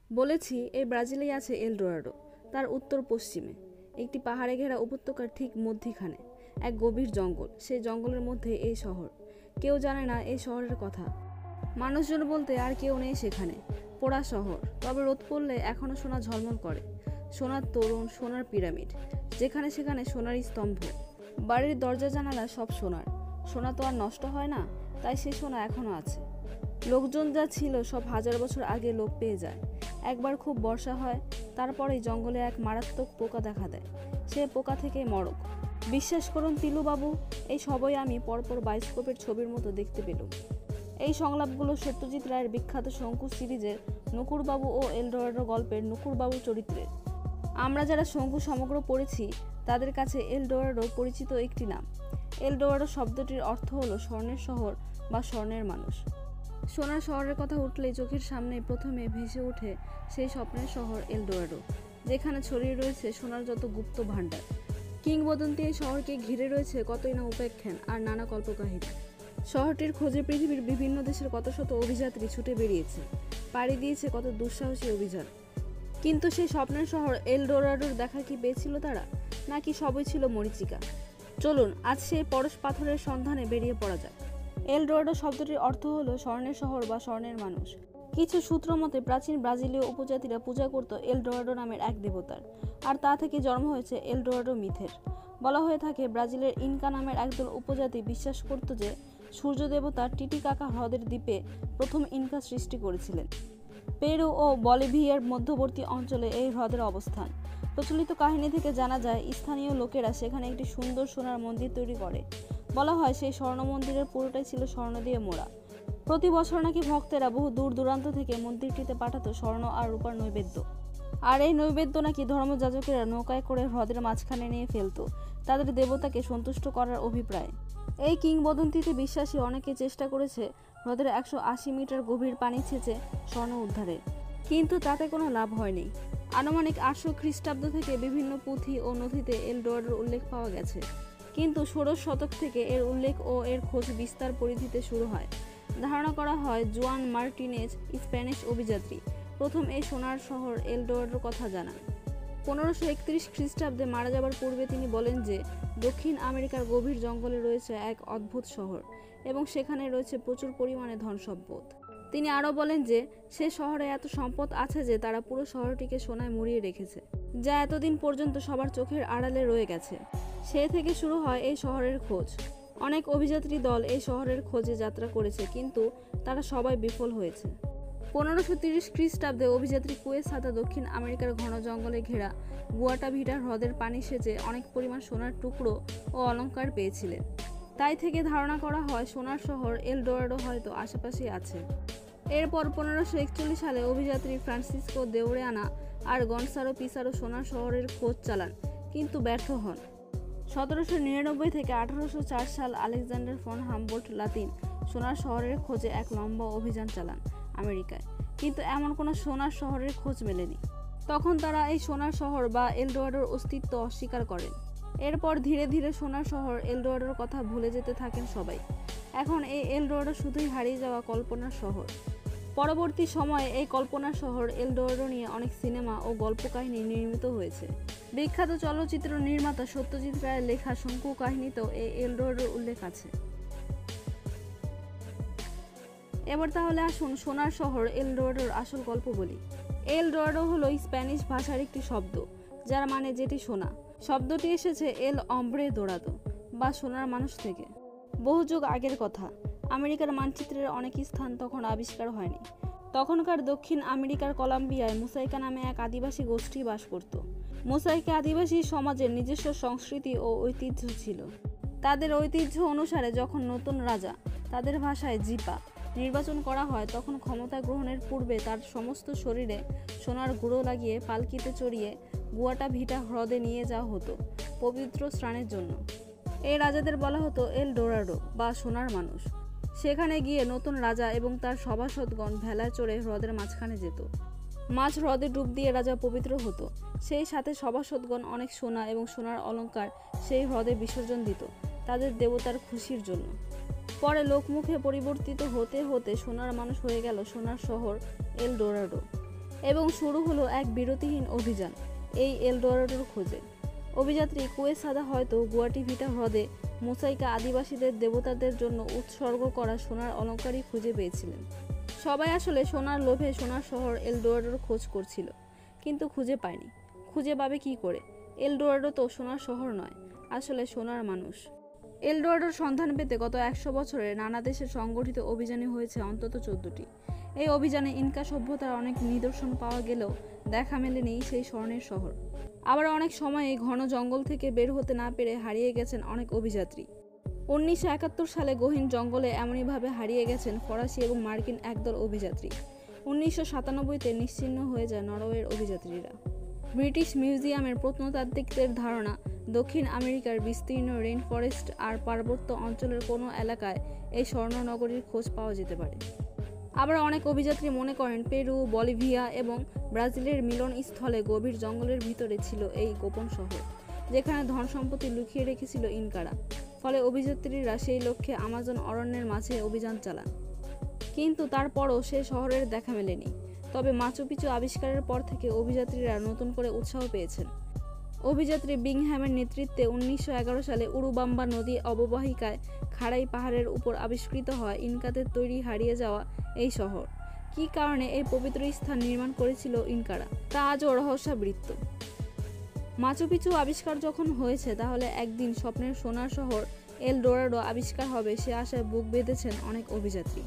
বলেছি এই ব্রাজিলেই আছে এল ডোরাডো। তার উত্তর পশ্চিমে একটি পাহাড়ে ঘেরা উপত্যকার ঠিক মধ্যিখানে এক গভীর জঙ্গল। সেই জঙ্গলের মধ্যে এই শহর। কেউ জানে না এই শহরের কথা। মানুষজন বলতে আর কেউ নেই সেখানে। পোড়া শহর, তবে রোদ পড়লে এখনো সোনা ঝলমল করে। সোনার তোরণ, সোনার পিরামিড, যেখানে সেখানে সোনার স্তম্ভ। বাড়ির দরজা জানালা সব সোনার। সোনা তো আর নষ্ট হয় না, তাই সেই সোনা এখনো আছে। লোকজন যা ছিল সব হাজার বছর আগে লোপ পেয়ে যায়। একবার খুব বর্ষা হয়, তারপরেই জঙ্গলে এক মারাত্মক পোকা দেখা দেয়। সে পোকা থেকেই মরক। বিশ্বাস করুন তিলুবাবু, এই সবই আমি পরপর বায়োস্কোপের ছবির মতো দেখতে পেলুম। এই সংলাপগুলো সত্যজিৎ রায়ের বিখ্যাত শঙ্কু সিরিজের নুকুরবাবু ও এলডোরাডো গল্পের নুকুরবাবু চরিত্রের। আমরা যারা শঙ্কু সমগ্র পড়েছি তাদের কাছে এলডোরাডো পরিচিত একটি নাম। এলডোরাডো শব্দটির অর্থ হলো স্বর্ণের শহর বা স্বর্ণের মানুষ। সোনার শহরের কথা উঠলেই চোখের সামনে প্রথমে ভেসে ওঠে সেই স্বপ্নের শহর এলডোরাডো, যেখানে ছড়িয়ে রয়েছে সোনার যত গুপ্ত ভাণ্ডার। কিংবদন্তি এই শহরকে ঘিরে রয়েছে কতই না উপাখ্যান আর নানা কল্পকাহিনী। শহরটির খোঁজে পৃথিবীর বিভিন্ন দেশের কত শত অভিযাত্রী ছুটে বেরিয়েছে, পাড়ি দিয়েছে কত দুঃসাহসী অভিযান। কিন্তু সেই স্বপ্নের শহর এলডোরাডোর দেখা কি পেয়েছিল তারা, নাকি সবই ছিল মরীচিকা? চলুন আজ সেই পরশ পাথরের সন্ধানে বেরিয়ে পড়া যাক। এলডোরাডো শব্দটির অর্থ হলো স্বর্ণের শহর বা স্বর্ণের মানুষ। কিছু সূত্র মতে প্রাচীন ব্রাজিলীয় উপজাতিরা পূজা করত এলডোরাডো নামের এক দেবতার, আর তা থেকে জন্ম হয়েছে এলডোরাডো মিথের। বলা হয়ে থাকে ব্রাজিলের ইনকা নামের একদল উপজাতি বিশ্বাস করত যে সূর্য দেবতা টিটিকাকা হ্রদের দ্বীপে প্রথম ইনকা সৃষ্টি করেছিলেন। পেরু ও বলিভিয়ার মধ্যবর্তী অঞ্চলে এই হ্রদের অবস্থান। প্রচলিত কাহিনী থেকে জানা যায় স্থানীয় লোকেরা সেখানে একটি সুন্দর সোনার মন্দির তৈরি করে। বলা হয় সেই স্বর্ণ মন্দিরের পুরোটাই ছিল স্বর্ণ দিয়ে মোড়া। প্রতি বছর নাকি ভক্তেরা বহু দূর দূরান্ত থেকে মন্দিরটিতে পাঠাতো স্বর্ণ আর রূপার নৈবেদ্য। আর এই নৈবেদ্য নাকি ধর্মযাজকেরা নৌকায় করে হ্রদের মাঝখানে নিয়ে ফেলতো, তাদের দেবতাকে সন্তুষ্ট করার অভিপ্রায়। এই কিংবদন্তিতে বিশ্বাসী অনেকে চেষ্টা করেছে হ্রদের 180 মিটার গভীর পানি ছেঁচে স্বর্ণ উদ্ধারের, কিন্তু তাতে কোনো লাভ হয়নি। আনুমানিক 800 খ্রিস্টাব্দ থেকে বিভিন্ন পুঁথি ও নথিতে এলডোরাডোর উল্লেখ পাওয়া গেছে, কিন্তু 16 শতক থেকে এর উল্লেখ ও এর খোঁজ বিস্তার পরিধিতে শুরু হয়। ধারণা করা হয় জুয়ান মার্টিনেজ, স্প্যানিশ অভিযাত্রী, প্রথম এই সোনার শহর এলডোরাডোর কথা জানান। 1531 খ্রিস্টাব্দে মারা যাবার পূর্বে তিনি বলেন যে দক্ষিণ আমেরিকার গভীর জঙ্গলে রয়েছে এক অদ্ভুত শহর এবং সেখানে রয়েছে প্রচুর পরিমাণে ধন সম্পদ। তিনি আরও বলেন যে সে শহরে এত সম্পদ আছে যে তারা পুরো শহরটিকে সোনায় মুড়িয়ে রেখেছে, যা এতদিন পর্যন্ত সবার চোখের আড়ালে রয়ে গেছে। সে থেকে শুরু হয় এই শহরের খোঁজ। অনেক অভিযাত্রী দল এই শহরের খোঁজে যাত্রা করেছে, কিন্তু তারা সবাই বিফল হয়েছে। 1530 খ্রিস্টাব্দে অভিযাত্রী কুয়েসাদা দক্ষিণ আমেরিকার ঘন জঙ্গলে ঘেরা গুয়াটাভিটা হ্রদের পানি সেচে অনেক পরিমাণ সোনার টুকরো ও অলংকার পেয়েছিলেন। তাই থেকে ধারণা করা হয় সোনার শহর এলডোরাডো হয়তো আশেপাশেই আছে। এরপর 1541 সালে অভিযাত্রী ফ্রান্সিসকো দেওরেয়ানা আর গনসালো পিসারো সোনার শহরের খোঁজ চালান, কিন্তু ব্যর্থ হন। 1799 থেকে 1804 সাল আলেকজান্ডার ফন হামবোল্ট লাতিন সোনার শহরের খোঁজে এক লম্বা অভিযান চালান আমেরিকায়, কিন্তু এমন কোনো সোনার শহরের খোঁজ মেলেনি। তখন তারা এই সোনার শহর বা এলডোরাডোর অস্তিত্ব অস্বীকার করেন। এরপর ধীরে ধীরে সোনার শহর এলডোরাডোর কথা ভুলে যেতে থাকেন সবাই। এখন এই এলডোরাডো শুধুই হারিয়ে যাওয়া কল্পনার শহর। পরবর্তী সময়ে এই কল্পনার শহর এলডোরাডো নিয়ে অনেক সিনেমা ও গল্প কাহিনী নির্মিত হয়েছে। বিখ্যাত চলচ্চিত্র নির্মাতা সত্যজিৎ রায়ের লেখা শঙ্কু কাহিনীতেও এই এলডোরাডোর উল্লেখ আছে। এবার তাহলে আসুন সোনার শহর এলডোরাডোর আসল গল্প বলি। এলডোরাডো হলো স্প্যানিশ ভাষার একটি শব্দ, যার মানে যেটি সোনা। শব্দটি এসেছে এল অম্ব্রে দোরাদো বা সোনার মানুষ থেকে। বহু যুগ আগের কথা। আমেরিকার মানচিত্রের অনেক স্থান তখন আবিষ্কার হয়নি। তখনকার দক্ষিণ আমেরিকার কলম্বিয়ায় মুসাইকা নামে এক আদিবাসী গোষ্ঠী বাস করত। মুসাইকা আদিবাসী সমাজের নিজস্ব সংস্কৃতি ও ঐতিহ্য ছিল। তাদের ঐতিহ্য অনুসারে যখন নতুন রাজা, তাদের ভাষায় জিপা, নির্বাচন করা হয়, তখন ক্ষমতা গ্রহণের পূর্বে তার সমস্ত শরীরে সোনার গুঁড়ো লাগিয়ে পালকিতে চড়িয়ে গুয়াটাভিটা হ্রদে নিয়ে যাওয়া হতো পবিত্র স্নানের জন্য। এই রাজাদের বলা হতো এল ডোরাডো বা সোনার মানুষ। সেখানে গিয়ে নতুন রাজা এবং তার সভাসদগণ ভেলায় চড়ে হ্রদের মাঝখানে যেত। মাঝ হ্রদে ডুব দিয়ে রাজা পবিত্র হতো। সেই সাথে সভাসদগণ অনেক সোনা এবং সোনার অলংকার সেই হ্রদে বিসর্জন দিত তাদের দেবতার খুশির জন্য। পরে লোকমুখে পরিবর্তিত হতে হতে সোনার মানুষ হয়ে গেল সোনার শহর এল ডোরাডো। এবং শুরু হলো এক বিরতিহীন অভিযান এই এল ডোরাডোর খোঁজে। অভিযাত্রী কুয়েসাদা হয়তো গুয়াটিভিটা হ্রদে মোসাইকা আদিবাসীদের দেবতাদের জন্য উৎসর্গ করা সোনার অলঙ্কারই খুঁজে পেয়েছিলেন। সবাই আসলে সোনার লোভে সোনার শহর এল ডোরাডোর খোঁজ করছিল, কিন্তু খুঁজে পায়নি। খুঁজে পাবে কি করে? এল ডোরাডো তো সোনার শহর নয়, আসলে সোনার মানুষ। এল ডোরাডোর সন্ধান পেতে গত 100 বছরে নানা দেশের সংগঠিত অভিযানে হয়েছে অন্তত 14টি। এই অভিযানে ইনকা সভ্যতার অনেক নিদর্শন পাওয়া গেলেও দেখা মেলেনি সেই স্বর্ণের শহর। আবার অনেক সময়ে ঘন জঙ্গল থেকে বের হতে না পেরে হারিয়ে গেছেন অনেক অভিযাত্রী। 1971 সালে গহীন জঙ্গলে এমনইভাবে হারিয়ে গেছেন ফরাসি এবং মার্কিন একদল অভিযাত্রী। 1997-তে নিশ্চিহ্ন হয়ে যায় নরওয়ের অভিযাত্রীরা। ব্রিটিশ মিউজিয়ামের প্রত্নতাত্ত্বিকদের ধারণা, দক্ষিণ আমেরিকার বিস্তীর্ণ রেইন ফরেস্ট আর পার্বত্য অঞ্চলের কোনো এলাকায় এই স্বর্ণনগরীর খোঁজ পাওয়া যেতে পারে। আবার অনেক অভিযাত্রী মনে করেন পেরু, বলিভিয়া এবং ব্রাজিলের মিলনস্থলে গভীর জঙ্গলের ভিতরে ছিল এই গোপন শহর, যেখানে ধন সম্পত্তি লুকিয়ে রেখেছিল ইনকারা। ফলে অভিযাত্রীরা সেই লক্ষ্যে আমাজন অরণ্যের মাঝে অভিযান চালান। কিন্তু তারপরও সে শহরের দেখা মেলেনি। তবে মাচু পিচু আবিষ্কারের পর থেকে অভিযাত্রীরা নতুন করে উৎসাহ পেয়েছেন। অভিযাত্রী বিংহ্যামের নেতৃত্বে 1911 সালে উরুবাম্বা নদী অববাহিকায় খাড়াই পাহাড়ের উপর আবিষ্কৃত হয় ইনকাদের তৈরি হারিয়ে যাওয়া এই শহর। কী কারণে এই পবিত্র স্থান নির্মাণ করেছিল ইনকারা, তা আজও রহস্যাবৃত। মাচু পিচু আবিষ্কার যখন হয়েছে, তাহলে একদিন স্বপ্নের সোনার শহর এল ডোরাডো আবিষ্কার হবে, সে আশায় বুক বেঁধেছেন অনেক অভিযাত্রী।